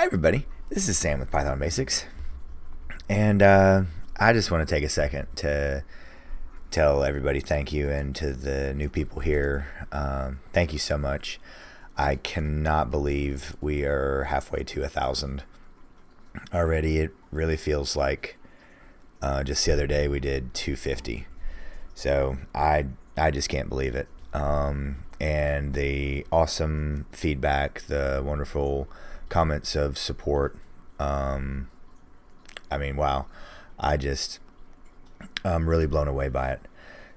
Hi everybody, this is Sam with Python Basics, and I just want to take a second to tell everybody thank you, and to the new people here, thank you so much. I cannot believe we are halfway to 1,000 already. It really feels like just the other day we did 250, so I just can't believe it. And the awesome feedback, the wonderful comments of support. I mean, wow. I'm really blown away by it.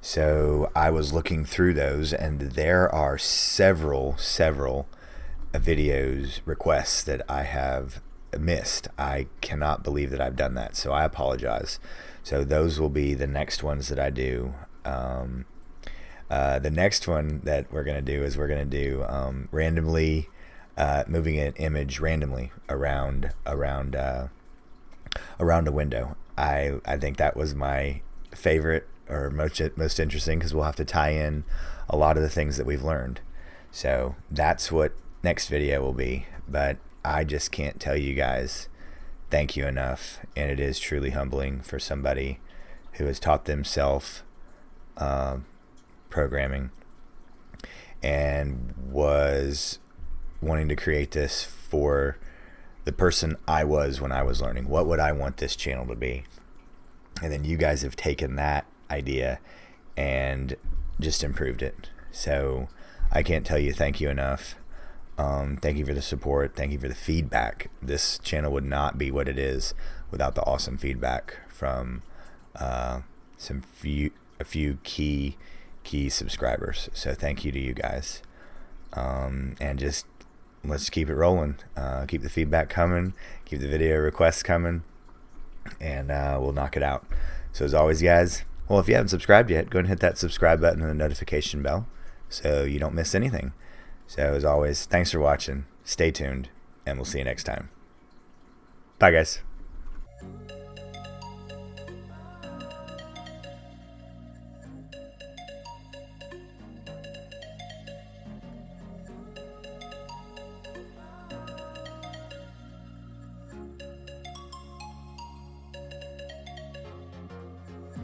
So I was looking through those, and there are several videos requests that I have missed. I cannot believe that I've done that, so I apologize. So those will be the next ones that I do. The next one that we're going to do is we're going to do randomly moving an image randomly around a window. I think that was my favorite, or most interesting, because we'll have to tie in a lot of the things that we've learned. So that's what next video will be. But I just can't tell you guys thank you enough, and it is truly humbling for somebody who has taught themselves programming and was wanting to create this for the person I was when I was learning. What would I want this channel to be? And then you guys have taken that idea and just improved it. So I can't tell you thank you enough. Thank you for the support. Thank you for the feedback. This channel would not be what it is without the awesome feedback from a few key subscribers. So thank you to you guys. And just let's keep it rolling. Keep the feedback coming. Keep the video requests coming, and we'll knock it out. So as always, guys, well, if you haven't subscribed yet, go ahead and hit that subscribe button and the notification bell so you don't miss anything. So as always, thanks for watching. Stay tuned, and we'll see you next time. Bye, guys.